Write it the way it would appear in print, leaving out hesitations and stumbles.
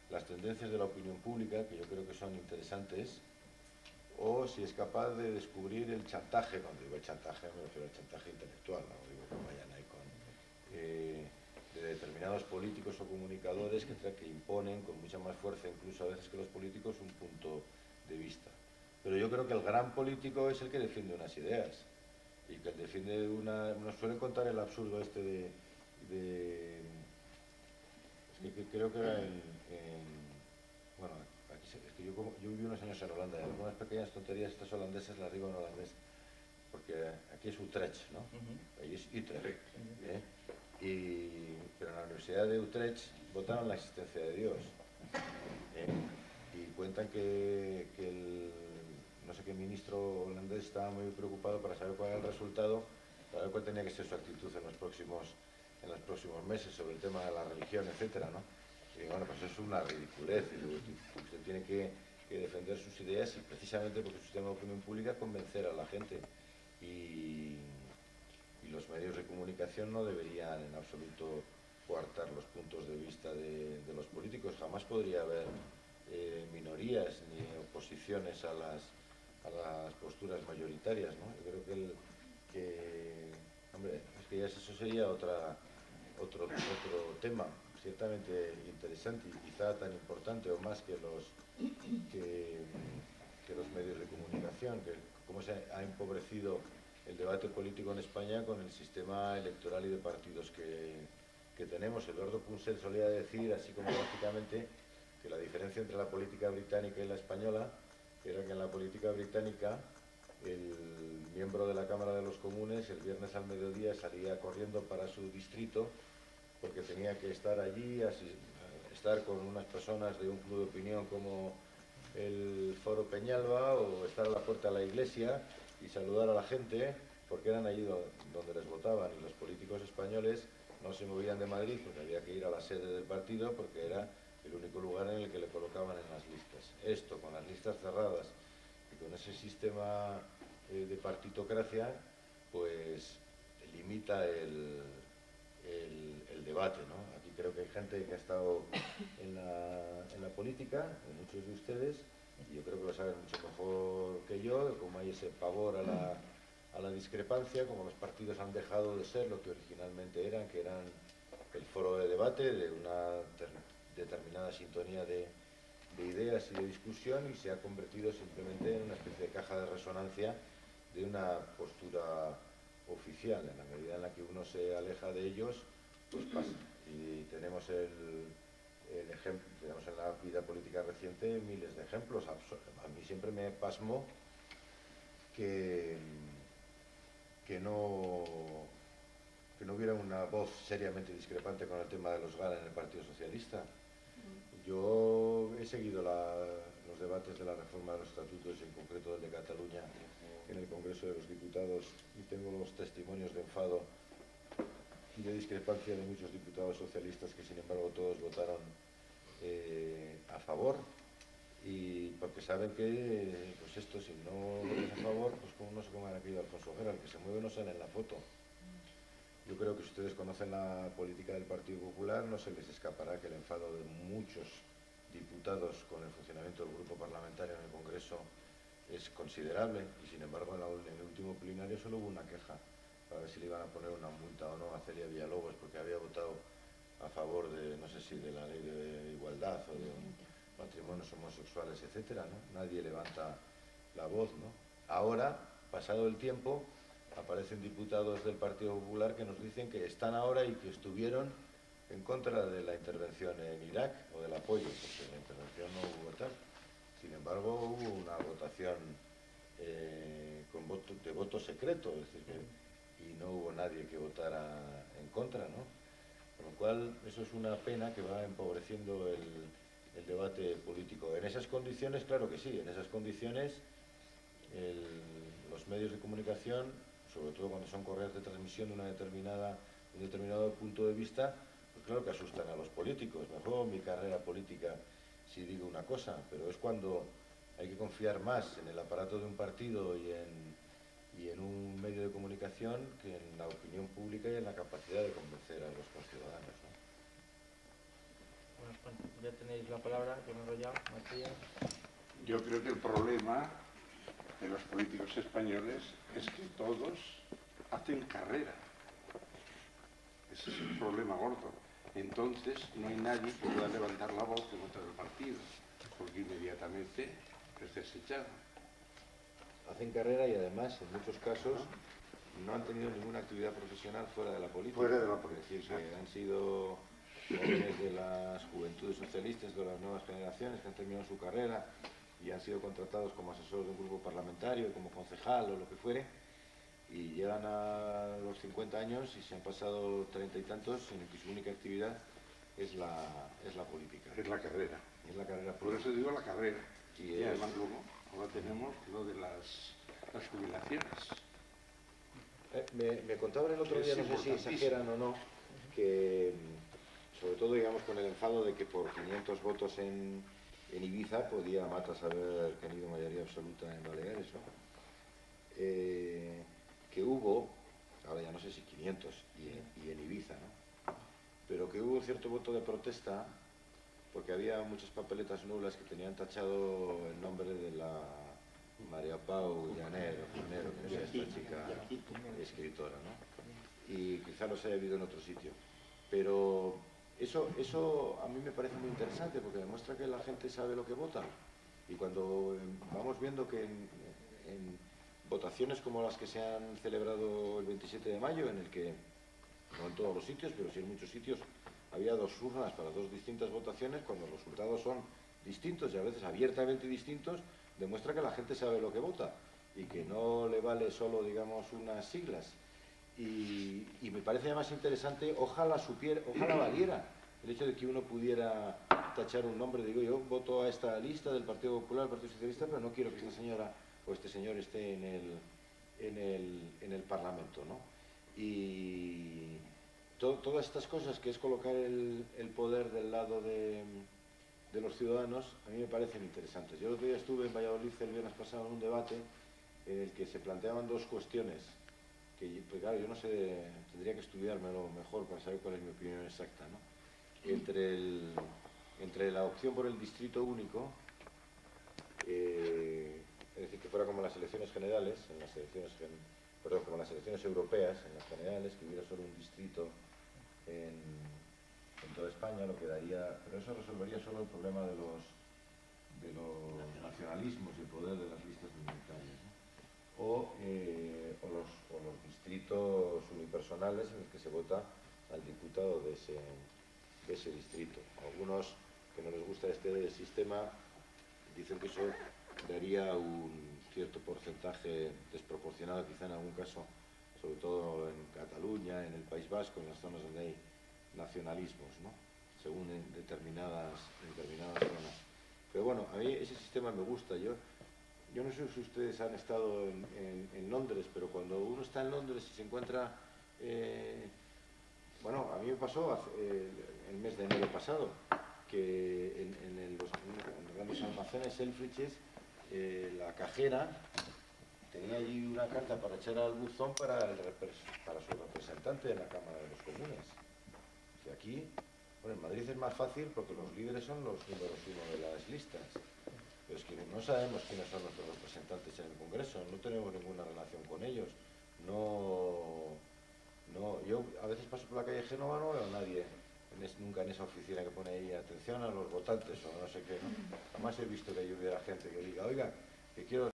las tendencias de la opinión pública, que yo creo que son interesantes, o si es capaz de descubrir el chantaje. Cuando digo el chantaje me refiero al chantaje intelectual, no digo que vayan ahí con de determinados políticos o comunicadores que imponen con mucha más fuerza, incluso a veces que los políticos, un punto de vista. Pero yo creo que el gran político es el que defiende unas ideas, y que defiende una... Nos suelen contar el absurdo este es que creo que era bueno, aquí es que yo viví unos años en Holanda, y algunas pequeñas tonterías estas holandesas las digo en holandés, porque aquí es Utrecht, ¿no? Ahí es Utrecht. Pero en la Universidad de Utrecht votaron la existencia de Dios. Y cuentan que el no sé qué ministro holandés estaba muy preocupado para saber cuál era el resultado, para ver cuál tenía que ser su actitud en los próximos meses sobre el tema de la religión, etcétera, ¿no? Y bueno, pues eso es una ridiculez. Usted tiene que defender sus ideas, y precisamente porque su sistema de opinión pública convencer a la gente. Y los medios de comunicación no deberían en absoluto coartar los puntos de vista de los políticos. Jamás podría haber minorías ni oposiciones a las posturas mayoritarias, ¿no? Yo creo hombre, es que ya eso sería otro tema ciertamente interesante, y quizá tan importante o más que los medios de comunicación, que cómo se ha empobrecido el debate político en España con el sistema electoral y de partidos que tenemos. Eduardo Punset solía decir, así como gráficamente, que la diferencia entre la política británica y la española era que en la política británica el miembro de la Cámara de los Comunes el viernes al mediodía salía corriendo para su distrito porque tenía que estar allí, estar con unas personas de un club de opinión como el Foro Peñalba, o estar a la puerta de la iglesia y saludar a la gente, porque eran allí donde les votaban. Y los políticos españoles no se movían de Madrid porque había que ir a la sede del partido, porque era el único lugar en el que le colocaban en las listas. Esto, con las listas cerradas y con ese sistema de partitocracia, pues limita el debate, ¿no? Aquí creo que hay gente que ha estado en la política, muchos de ustedes, y yo creo que lo saben mucho mejor que yo, de cómo hay ese pavor a la discrepancia, como los partidos han dejado de ser lo que originalmente eran, que eran el foro de debate, de una determinada sintonía de ideas y de discusión, y se ha convertido simplemente en una especie de caja de resonancia de una postura oficial. En la medida en la que uno se aleja de ellos, pues pasa. Y tenemos ejemplo, tenemos en la vida política reciente miles de ejemplos. A mí siempre me pasmó que no hubiera una voz seriamente discrepante con el tema de los GAL en el Partido Socialista. Yo he seguido los debates de la reforma de los estatutos, y en concreto del de Cataluña, en el Congreso de los Diputados, y tengo los testimonios de enfado y de discrepancia de muchos diputados socialistas que, sin embargo, todos votaron a favor, y porque saben que, pues esto, si no votas a favor, pues como no sé cómo han aquello Alfonso Guerra, el que se mueve no sale en la foto. Yo creo que si ustedes conocen la política del Partido Popular, no se les escapará que el enfado de muchos diputados con el funcionamiento del grupo parlamentario en el Congreso es considerable, y sin embargo en el último plenario solo hubo una queja para ver si le iban a poner una multa o no a Celia Villalobos, porque había votado a favor de, no sé si de la ley de igualdad o de matrimonios homosexuales, etcétera, ¿no? Nadie levanta la voz, ¿no? Ahora, pasado el tiempo, aparecen diputados del Partido Popular que nos dicen que están ahora y que estuvieron en contra de la intervención en Irak, o del apoyo, porque la intervención no hubo tal. Sin embargo, hubo una votación de voto secreto, es decir, y no hubo nadie que votara en contra, ¿no? Con lo cual, eso es una pena, que va empobreciendo el debate político. En esas condiciones, claro que sí, en esas condiciones los medios de comunicación, sobre todo cuando son correas de transmisión de un determinado punto de vista, pues claro que asustan a los políticos. Me juego mi carrera política si digo una cosa, pero es cuando hay que confiar más en el aparato de un partido y en un medio de comunicación que en la opinión pública y en la capacidad de convencer a los conciudadanos, ¿no? Bueno, ya tenéis la palabra, yo me he enrollado, Matías. Yo creo que el problema de los políticos españoles es que todos hacen carrera. Ese es el problema gordo. Entonces no hay nadie que pueda levantar la voz en contra del partido, porque inmediatamente es desechado. Hacen carrera y además, en muchos casos, no han tenido ninguna actividad profesional fuera de la política. Fuera de la política. Es decir, que han sido jóvenes de las juventudes socialistas, de las nuevas generaciones, que han terminado su carrera y han sido contratados como asesores de un grupo parlamentario, como concejal o lo que fuere, y llegan a los 50 años y se han pasado 30 y tantos en el que su única actividad es la política. Es la carrera. Es la carrera Por política. eso digo la carrera. Y además luego ahora tenemos lo de las jubilaciones. Me contaban el otro día, no sé si exageran o no, que sobre todo, digamos, con el enfado de que por 500 votos en Ibiza podía Matas haber tenido mayoría absoluta en Baleares, ¿no? Que hubo, ahora ya no sé si 500 y en Ibiza, ¿no? Pero que hubo cierto voto de protesta porque había muchas papeletas nulas que tenían tachado el nombre de la María Pau Llanero, que es esta chica escritora, ¿no? Y quizá los haya habido en otro sitio. Pero eso a mí me parece muy interesante porque demuestra que la gente sabe lo que vota. Y cuando vamos viendo que en votaciones como las que se han celebrado el 27 de mayo, en el que, no en todos los sitios, pero sí en muchos sitios, había dos urnas para dos distintas votaciones, cuando los resultados son distintos y a veces abiertamente distintos, demuestra que la gente sabe lo que vota y que no le vale solo, digamos, unas siglas. Y me parece además interesante, ojalá valiera el hecho de que uno pudiera tachar un nombre, digo, yo voto a esta lista del Partido Popular, del Partido Socialista, pero no quiero que esta señora o este señor esté en el Parlamento, ¿no? Y todas estas cosas, que es colocar el poder del lado de los ciudadanos, a mí me parecen interesantes. Yo el otro día estuve en Valladolid el viernes pasado en un debate en el que se planteaban dos cuestiones que, pues claro, yo no sé, tendría que estudiármelo mejor para saber cuál es mi opinión exacta, ¿no? Entre la opción por el distrito único, es decir, que fuera como las elecciones generales, como las elecciones europeas, en las generales, que hubiera solo un distrito en toda España, lo que daría, pero eso resolvería solo el problema de los nacionalismos y el poder de las listas minoritarias, ¿no? O los distritos unipersonales en los que se vota al diputado de ese distrito. Algunos que no les gusta este sistema dicen que eso daría un cierto porcentaje desproporcionado, quizá en algún caso, sobre todo en Cataluña, en el País Vasco, en las zonas donde hay nacionalismos, ¿no? Según en determinadas zonas. Pero bueno, a mí ese sistema me gusta. Yo no sé si ustedes han estado en Londres, pero cuando uno está en Londres y se encuentra... bueno, a mí me pasó el mes de enero pasado, que en los grandes almacenes Selfridges, la cajera tenía allí una carta para echar al buzón para su representante en la Cámara de los Comunes. Y aquí, bueno, en Madrid es más fácil porque los líderes son los números uno de las listas. Pero es que no sabemos quiénes son nuestros representantes en el Congreso, no tenemos ninguna relación con ellos. Yo a veces paso por la calle Génova, no veo a nadie, nunca en esa oficina que pone ahí atención a los votantes o no sé qué, ¿no? Jamás he visto que ahí hubiera gente que diga, oiga, que quiero